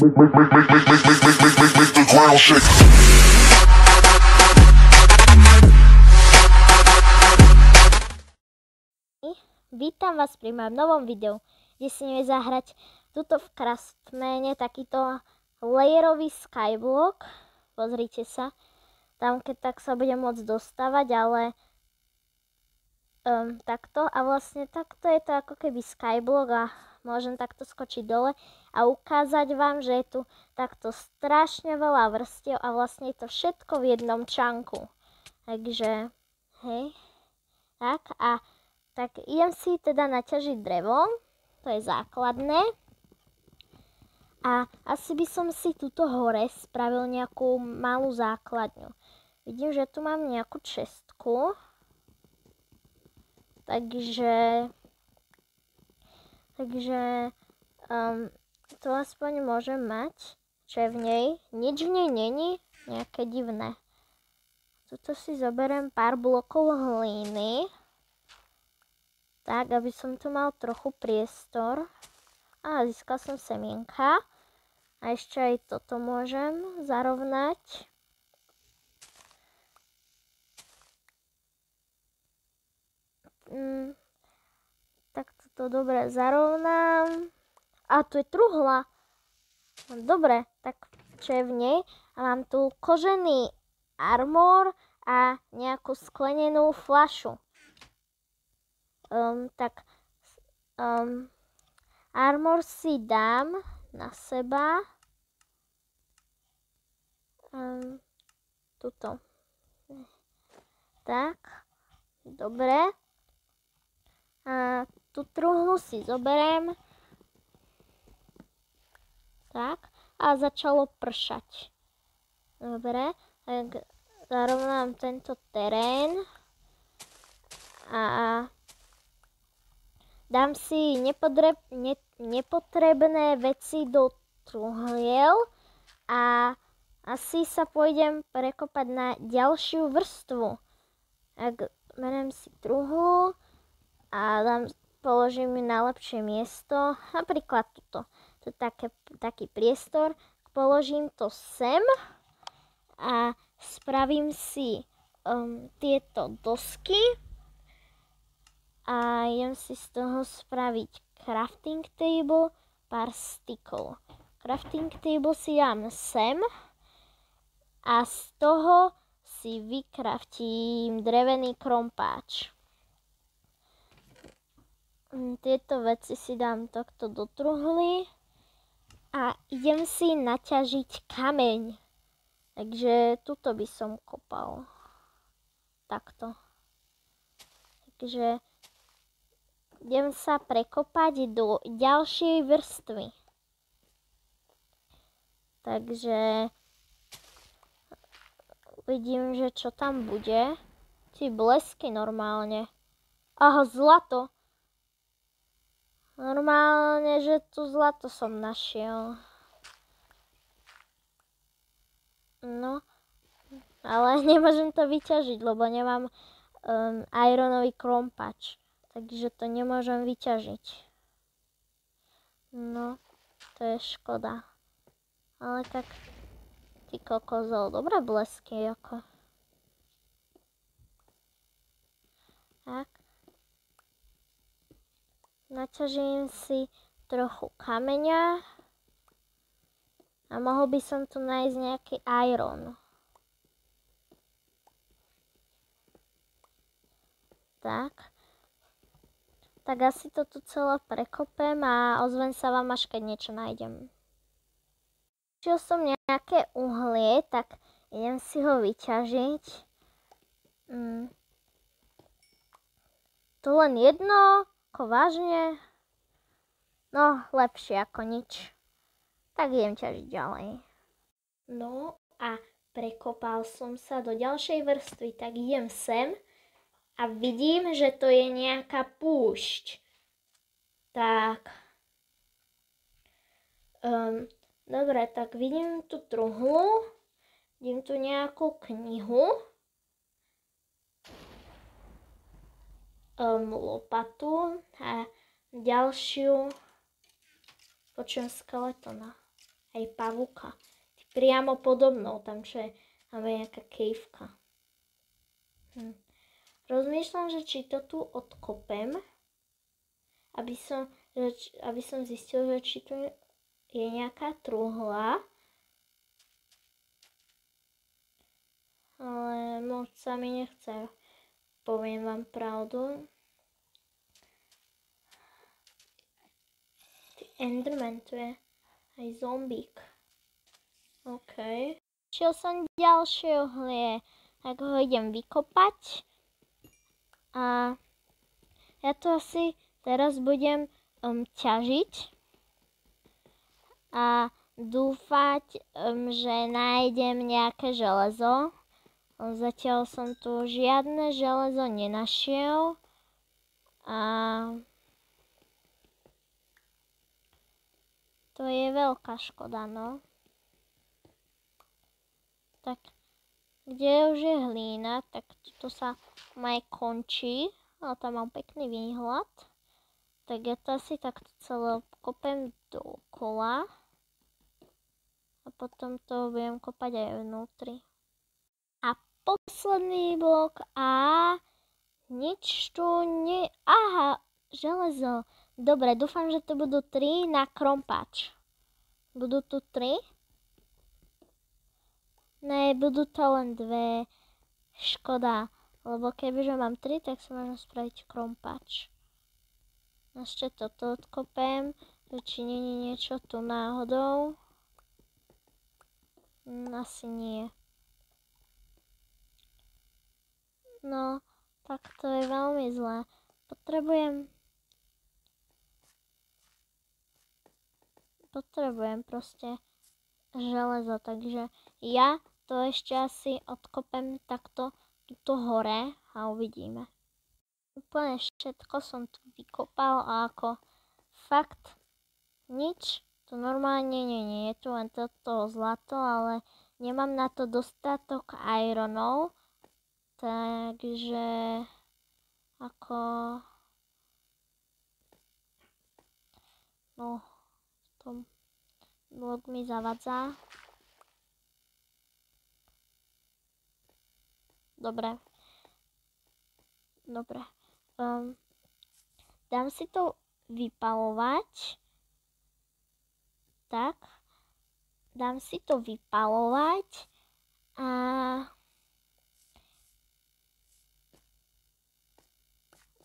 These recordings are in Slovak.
Make the ground shake. Vítam vás pri mojom novom videu, kde si ideme zahrať tuto v Craftmane takýto layerový skyblock. Pozrite sa, tam keď tak sa budem môcť dostávať, ale takto. A vlastne takto je to ako keby skyblock a môžem takto skočiť dole a ukázať vám, že je tu takto strašne veľa vrstiev a vlastne je to všetko v jednom čanku. Takže, hej, tak a tak idem si teda naťažiť drevo, to je základné. A asi by som si tuto hore spravil nejakú malú základňu. Vidím, že tu mám nejakú čestku. Takže to aspoň môžem mať, čo je v nej. Nič v nej není nejaké divné. Tuto si zoberiem pár blokov hlíny. Tak, aby som tu mal trochu priestor. A získal som semienka. A ešte aj toto môžem zarovnať. Tak toto dobre zarovnám. A tu je truhla. Dobre, tak čo je v nej? A mám tu kožený armor a nejakú sklenenú fľašu. Armor si dám na seba. Tuto. Tak, dobre. A tú truhlu si zoberiem. Tak, a začalo pršať. Dobre, tak zarovnám tento terén. A dám si nepotrebné veci do truhliel a asi sa pôjdem prekopať na ďalšiu vrstvu. Tak beriem si truhlu a položím ju na lepšie miesto, napríklad tuto. To je taký priestor, položím to sem a spravím si tieto dosky. A idem si z toho spraviť crafting table, pár stykov. Crafting table si dám sem a z toho si vykraftím drevený krompáč. Tieto veci si dám takto do truhly a idem si naťažiť kameň. Takže tuto by som kopal. Takto. Takže idem sa prekopať do ďalšej vrstvy. Takže vidím, že čo tam bude. Tí blesky normálne. Aha, zlato. Normálne, že tu zlato som našiel. No, ale nemôžem to vyťažiť, lebo nemám ironový krompač. Takže to nemôžem vyťažiť. No, to je škoda. Ale tak, ty kokozol, dobré blesky, ako. Tak. Naťažím si trochu kameňa. A mohol by som tu nájsť nejaký iron. Tak. Tak asi to tu celé prekopem a ozvem sa vám, až keď niečo nájdem. Našiel som nejaké uhlie, tak idem si ho vyťažiť. To len jedno, ako vážne. No, lepšie ako nič. Tak idem ťažiť ďalej. No a prekopal som sa do ďalšej vrstvy, tak idem sem. A vidím, že to je nejaká púšť. Tak. Dobre, tak vidím tu truhlu. Vidím tu nejakú knihu. Lopatu a ďalšiu. Počujem skeletona. aj pavúka. Priamo podo mnou, tam čo je, tam je nejaká kejvka. Rozmýšľam, že či to tu odkopem, aby som zistil, že či tu je nejaká truhla. Ale moc sa mi nechce, poviem vám pravdu. Enderman tu je, aj zombík. OK. Šiel som ďalšie uhlie, tak ho idem vykopať. A ja to asi teraz budem ťažiť. A dúfať, že nájdem nejaké železo. Zatiaľ som tu žiadne železo nenašiel. A to je veľká škoda, no. Tak, kde už je hlína, tak to sa aj končí. Ale tam mám pekný výhľad. Tak ja to asi takto celé kopem dookola. A potom to budem kopať aj vnútri. A posledný blok a nič tu nie... Aha, železo. Dobre, dúfam, že to budú 3 na krompač. Budú tu 3? Ne, budú to len 2. Škoda, lebo kebyže mám 3, tak si môžem spraviť krompač. Ešte toto odkopem, či nie je niečo tu náhodou. Asi nie. No, tak to je veľmi zlé. Potrebujem proste železo, takže ja to ešte asi odkopem takto tuto hore a uvidíme. Úplne všetko som tu vykopal a ako fakt nič tu normálne nie je tu len toto zlato, ale nemám na to dostatok ironov, takže ako no to blok mi zavadzá. Dobre. Dám si to vypalovať. Tak. Dám si to vypalovať a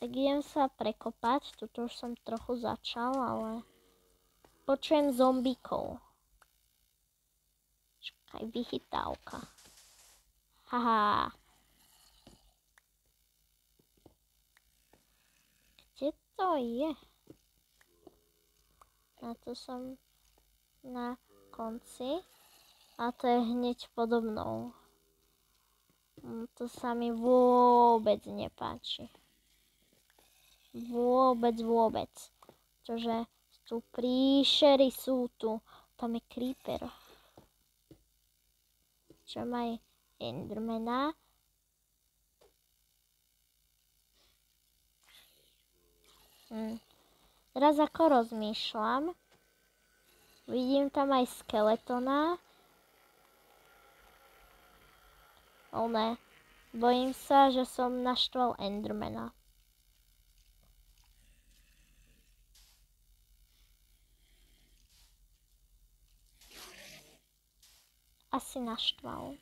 tak idem sa prekopať. Tuto už som trochu začal, ale počujem zombíkov. Čakaj, vychytávka. Haha. Kde to je? A to som na konci. A to je hneď podo mnou. To sa mi vôbec nepáči. Vôbec. Pretože tu príšery sú tu. Tam je creeper. Čo má aj endermana. Teraz ako rozmýšľam. Vidím tam aj skeletona. Ne. Bojím sa, že som naštval endermana. Asi naštval.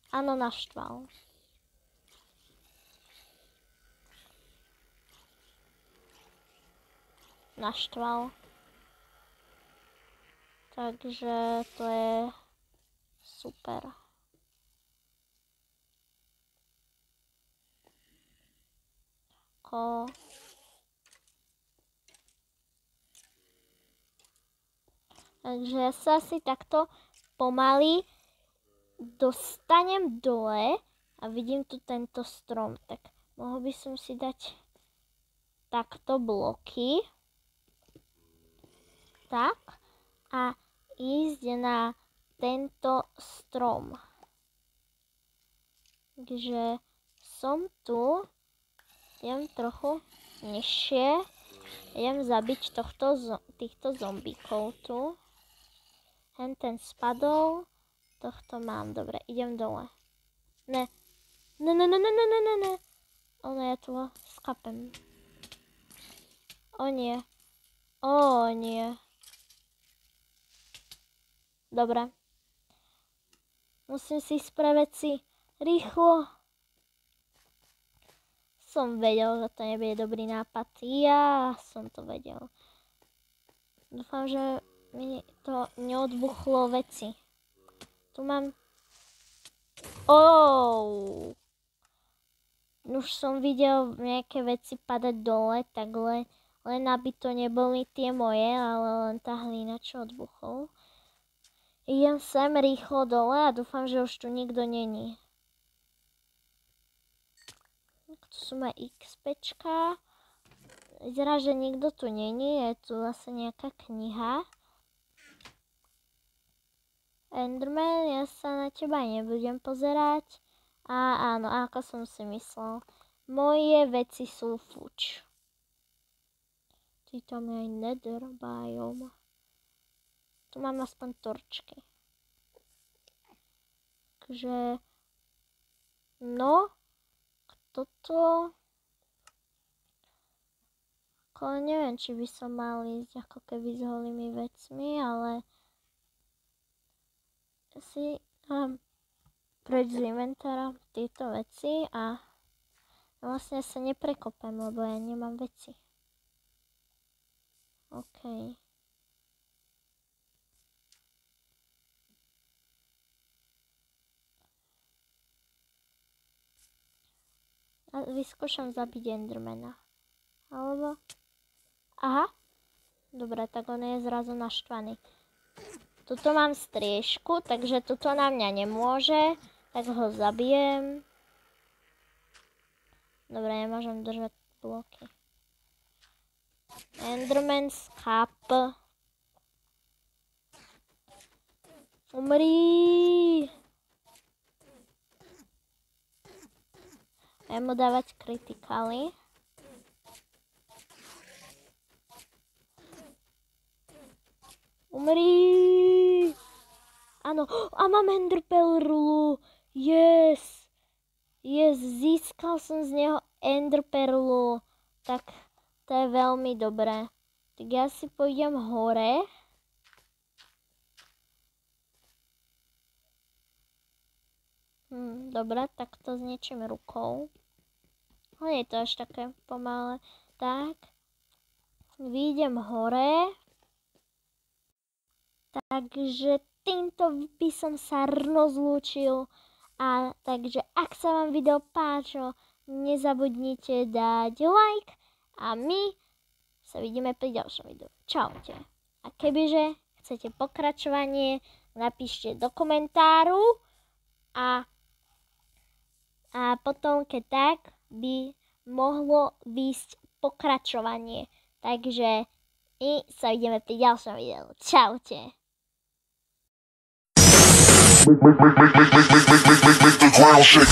Áno, naštval. Takže to je super. Takže ja sa asi takto pomaly dostanem dole a vidím tu tento strom. Tak mohol by som si dať takto bloky. Tak. A ísť na tento strom. Takže som tu. Idem trochu nižšie. Idem zabiť týchto zombíkov tu. Ten spadol. Tohto mám. Dobre, idem dole. Ne. Ono ja tu skapem. O nie. O nie. Dobre. Musím si spraviť si rýchlo. Som vedel, že to nebude dobrý nápad. Ja som to vedel. Dúfam, že mi to neodbuchlo veci. Tu mám... Už som videl nejaké veci padať dole, takhle. Len aby to neboli tie moje, ale len tá hlína, čo odbuchol. Idem sem rýchlo dole a dúfam, že už tu nikto není. Tu sú moje XPčka. Vyzerá, že nikto tu není. Je tu zase nejaká kniha. Enderman, ja sa na teba nebudem pozerať. A áno, ako som si myslel. Moje veci sú fuč. Tu tam je aj nether biome. Tu mám aspoň torčky. Takže... No... Toto... Ale neviem, či by som mal ísť ako keby s holými vecmi, ale... Si prejď z inventára tieto veci a vlastne sa neprekopem, lebo ja nemám veci. OK. A vyskúšam zabiť Endermana. Alebo... Aha. Dobre, tak on je zrazu naštvaný. Tuto mám striežku, takže tuto na mňa nemôže. Tak ho zabijem. Dobre, nemôžem držať bloky. Enderman skap. Umri! Budem mu dávať kritikali. Umri! Áno, a mám enderperlu. Yes! Yes, získal som z neho enderperlu. Tak to je veľmi dobré. Tak ja si pôjdem hore. Dobre, tak to zničím rukou. Ale je to až také pomalé. Tak. Vyjdem hore. Takže týmto by som sa rozlúčil. A takže ak sa vám video páčilo, nezabudnite dať like. A my sa vidíme pri ďalšom videu. Čaute. A kebyže chcete pokračovanie, napíšte do komentáru. A potom, keď tak, by mohlo výjsť pokračovanie. Takže my sa vidíme pri ďalšom videu. Čaute. Make the ground shake.